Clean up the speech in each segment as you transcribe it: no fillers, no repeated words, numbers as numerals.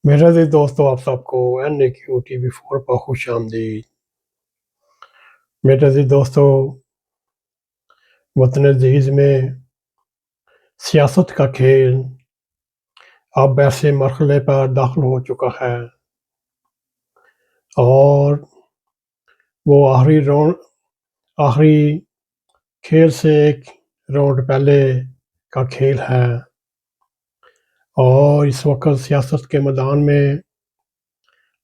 میرے عزیز دوستو، آپ سب کو NAQ TV4 پر خوش آمدید۔ میرے عزیز دوستو، وطن عزیز میں سیاست کا کھیل اب ایسے مرحلے پر داخل ہو چکا ہے اور وہ آخری کھیل سے ایک راؤنڈ پہلے کا کھیل ہے، اور اس وقت سیاست کے میدان میں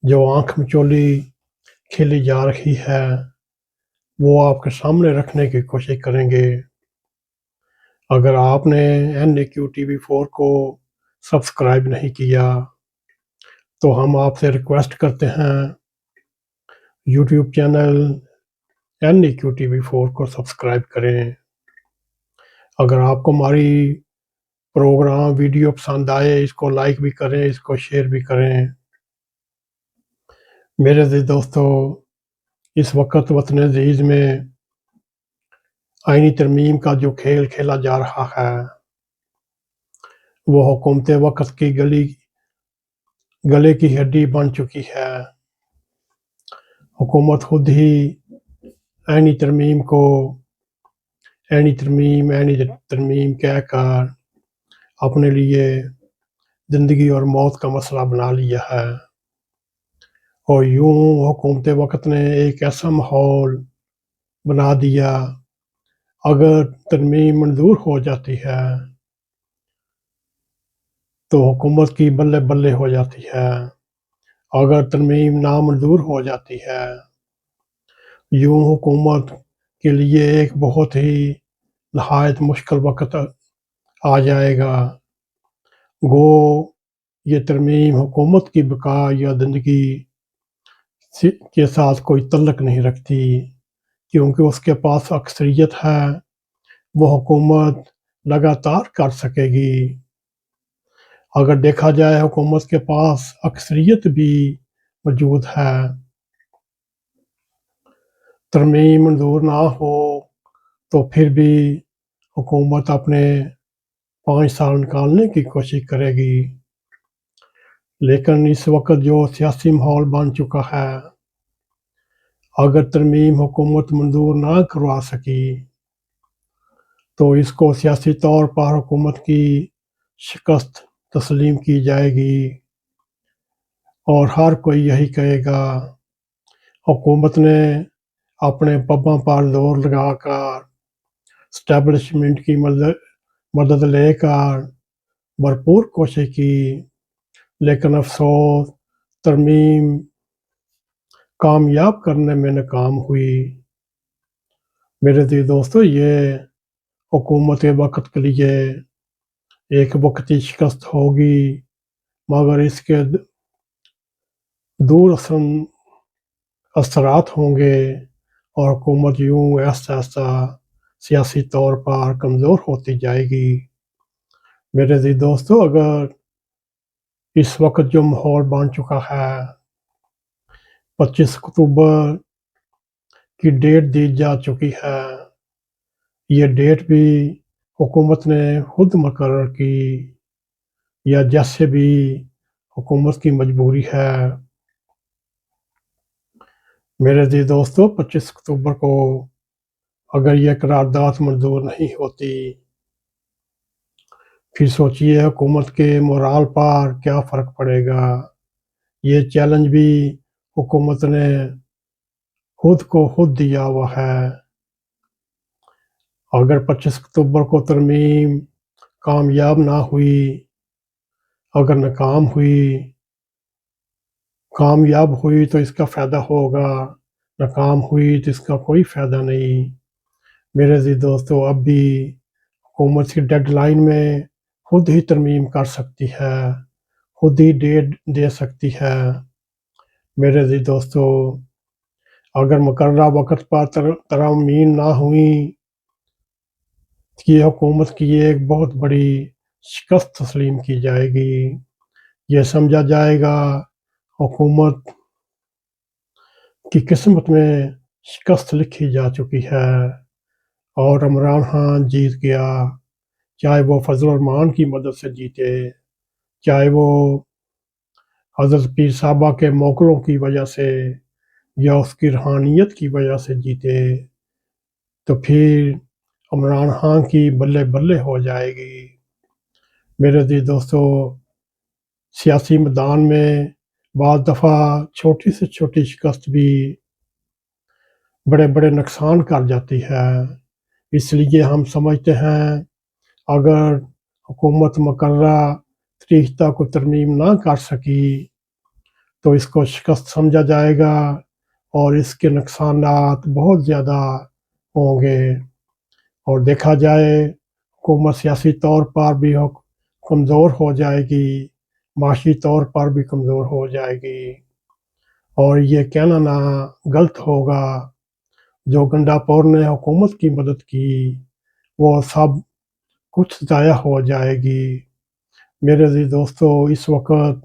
جو آنکھ مچولی کھیلی جا رہی ہے وہ آپ کے سامنے رکھنے کی کوشش کریں گے۔ اگر آپ نے NAQ TV4 کو سبسکرائب نہیں کیا تو ہم آپ سے ریکویسٹ کرتے ہیں یوٹیوب چینل NAQ TV4 کو سبسکرائب کریں۔ اگر آپ کو ہماری پروگرام ویڈیو پسند آئے، اس کو لائک بھی کریں، اس کو شیئر بھی کریں۔ میرے عزیز دوستو، اس وقت وطن عزیز میں آئینی ترمیم کا جو کھیل کھیلا جا رہا ہے وہ حکومت وقت کی گلے کی ہڈی بن چکی ہے۔ حکومت خود ہی آئینی ترمیم کہہ کر اپنے لیے زندگی اور موت کا مسئلہ بنا لیا ہے، اور یوں حکومت وقت نے ایک ایسا ماحول بنا دیا، اگر ترمیم منظور ہو جاتی ہے تو حکومت کی بلے بلے ہو جاتی ہے، اگر ترمیم نامنظور ہو جاتی ہے یوں حکومت کے لیے ایک بہت ہی نہایت مشکل وقت آ جائے گا۔ گو یہ ترمیم حکومت کی بقا یا زندگی کے ساتھ کوئی تعلق نہیں رکھتی، کیونکہ اس کے پاس اکثریت ہے، وہ حکومت لگاتار کر سکے گی۔ اگر دیکھا جائے حکومت کے پاس اکثریت بھی موجود ہے، ترمیم منظور نہ ہو تو پھر بھی حکومت اپنے 5 سال نکالنے کی کوشش کرے گی۔ لیکن اس وقت جو سیاسی ماحول بن چکا ہے، اگر ترمیم حکومت منظور نہ کروا سکی تو اس کو سیاسی طور پر حکومت کی شکست تسلیم کی جائے گی، اور ہر کوئی یہی کہے گا حکومت نے اپنے پبوں پر زور لگا کر اسٹیبلشمنٹ کی مدد لے کر بھرپور کوشش کی، لیکن افسوس ترمیم کامیاب کرنے میں ناکام ہوئی۔ میرے عزیز دوستو، یہ حکومت وقت کے لیے ایک وقتی شکست ہوگی، مگر اس کے دور اثرات ہوں گے، اور حکومت یوں ایسا سیاسی طور پر کمزور ہوتی جائے گی۔ میرے عزیز دوستو، اگر اس وقت جو ماحول بن چکا ہے، 25 اکتوبر کی ڈیٹ دی جا چکی ہے، یہ ڈیٹ بھی حکومت نے خود مقرر کی یا جیسے بھی حکومت کی مجبوری ہے۔ میرے عزیز دوستو، 25 اکتوبر کو اگر یہ قرارداد منظور نہیں ہوتی، پھر سوچئے حکومت کے مورال پر کیا فرق پڑے گا۔ یہ چیلنج بھی حکومت نے خود کو خود دیا ہوا ہے۔ اگر 25 اکتوبر کو ترمیم کامیاب نہ ہوئی، اگر ناکام ہوئی، کامیاب ہوئی تو اس کا فائدہ ہوگا، ناکام ہوئی تو اس کا کوئی فائدہ نہیں۔ میرے عزیز دوستو، اب بھی حکومت کی ڈیڈ لائن میں خود ہی ترمیم کر سکتی ہے، خود ہی ڈیٹ دے سکتی ہے۔ میرے عزیز دوستو، اگر مقررہ وقت پر ترامیم نہ ہوئیں، یہ حکومت کی ایک بہت بڑی شکست تسلیم کی جائے گی۔ یہ سمجھا جائے گا حکومت کی قسمت میں شکست لکھی جا چکی ہے، اور عمران خان جیت گیا، چاہے وہ فضل الرحمان کی مدد سے جیتے، چاہے وہ حضرت پیر صاحبہ کے موکلوں کی وجہ سے یا اس کی روحانیت کی وجہ سے جیتے تو پھر عمران خان کی بلے بلے ہو جائے گی۔ میرے عزیز دوستو، سیاسی میدان میں بعض دفعہ چھوٹی سے چھوٹی شکست بھی بڑے بڑے نقصان کر جاتی ہے، اس لیے ہم سمجھتے ہیں اگر حکومت مقررہ ریختہ کو ترمیم نہ کر سکی تو اس کو شکست سمجھا جائے گا اور اس کے نقصانات بہت زیادہ ہوں گے، اور دیکھا جائے حکومت سیاسی طور پر بھی کمزور ہو جائے گی، معاشی طور پر بھی کمزور ہو جائے گی، اور یہ کہنا نہ غلط ہوگا جو گنڈا پور نے حکومت کی مدد کی وہ سب کچھ ضائع ہو جائے گی۔ میرے عزیز دوستو، اس وقت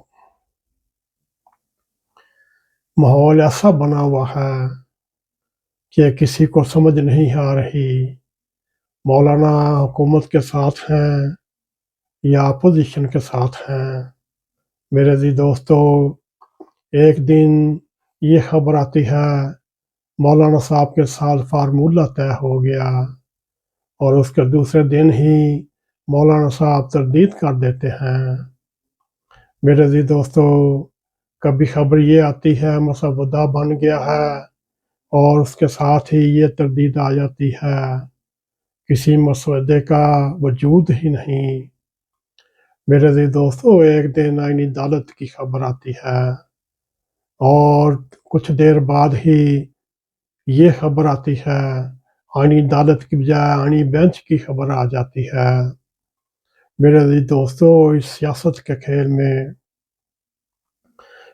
ماحول ایسا بنا ہوا ہے کہ کسی کو سمجھ نہیں آ رہی مولانا حکومت کے ساتھ ہیں یا اپوزیشن کے ساتھ ہیں۔ میرے عزیز دوستو، ایک دن یہ خبر آتی ہے مولانا صاحب کے ساتھ فارمولہ طے ہو گیا اور اس کے دوسرے دن ہی مولانا صاحب تردید کر دیتے ہیں۔ میرے عزیز دوستو، کبھی خبر یہ آتی ہے مسودہ بن گیا ہے اور اس کے ساتھ ہی یہ تردید آ جاتی ہے کسی مسودے کا وجود ہی نہیں۔ میرے عزیز دوستو، ایک دن آئینی عدالت کی خبر آتی ہے اور کچھ دیر بعد ہی یہ خبر آتی ہے آئینی عدالت کی بجائے آئینی بینچ کی خبر آ جاتی ہے۔ میرے عزیز دوستو، اس سیاست کے کھیل میں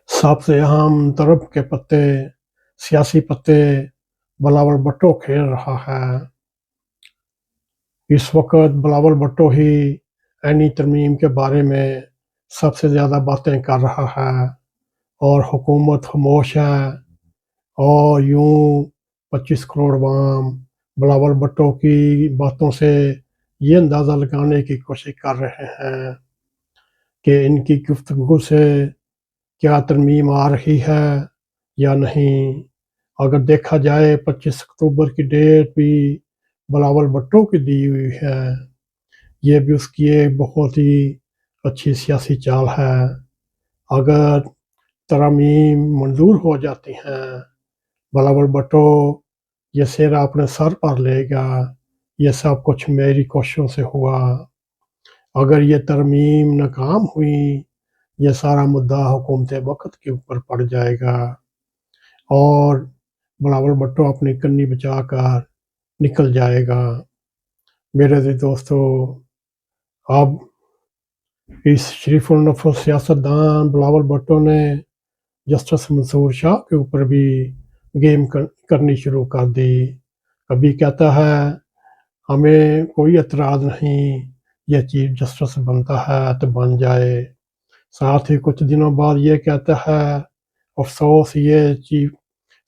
سب سے اہم ضرب کے پتے، سیاسی پتے بلاول بھٹو کھیل رہا ہے۔ اس وقت بلاول بھٹو ہی آئینی ترمیم کے بارے میں سب سے زیادہ باتیں کر رہا ہے اور حکومت خاموش ہے، اور یوں 25 کروڑ عوام بلاول بھٹو کی باتوں سے یہ اندازہ لگانے کی کوشش کر رہے ہیں کہ ان کی گفتگو سے کیا ترمیم آ رہی ہے یا نہیں۔ اگر دیکھا جائے 25 اکتوبر کی ڈیٹ بھی بلاول بھٹو کی دی ہوئی ہے، یہ بھی اس کی ایک بہت ہی اچھی سیاسی چال ہے۔ اگر ترمیم منظور ہو جاتی ہیں، بلاول بھٹو یہ سہرا اپنے سر پر لے گا، یہ سب کچھ میری کوششوں سے ہوا۔ اگر یہ ترمیم ناکام ہوئی، یہ سارا مدعا حکومت وقت کے اوپر پڑ جائے گا اور بلاول بھٹو اپنی کنی بچا کر نکل جائے گا۔ میرے عزیز دوستو، اب اس شریف النفس سیاستدان بلاول بھٹو نے جسٹس منصور شاہ کے اوپر بھی گیم کرنی شروع کر دی۔ کبھی کہتا ہے ہمیں کوئی اعتراض نہیں، یہ چیف جسٹس بنتا ہے تو بن جائے، ساتھ ہی کچھ دنوں بعد یہ کہتا ہے افسوس یہ چیف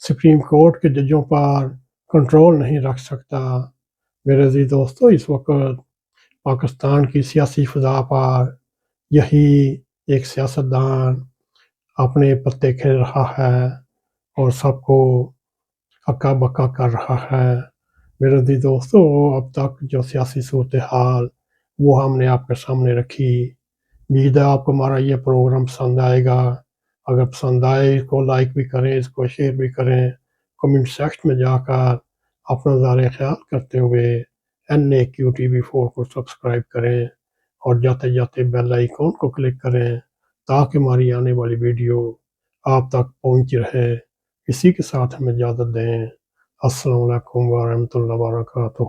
سپریم کورٹ کے ججوں پر کنٹرول نہیں رکھ سکتا۔ میرے عزیز دوستو، اس وقت پاکستان کی سیاسی فضا پر یہی ایک سیاستدان اپنے پتے کھیل رہا ہے اور سب کو ہکا بکا کر رہا ہے۔ میرے عزیز دوستو، اب تک جو سیاسی صورتحال وہ ہم نے آپ کے سامنے رکھی، امید ہے آپ کو ہمارا یہ پروگرام پسند آئے گا۔ اگر پسند آئے اس کو لائک بھی کریں، اس کو شیئر بھی کریں، کمنٹ سیکشن میں جا کر اپنا نظر خیال کرتے ہوئے NAQTV4 کو سبسکرائب کریں اور جاتے جاتے بیل آئیکن کو کلک کریں تاکہ ہماری آنے والی ویڈیو آپ تک پہنچ رہے۔ اسی کے ساتھ ہمیں اجازت دیں۔ السلام علیکم ورحمۃ اللہ وبرکاتہ۔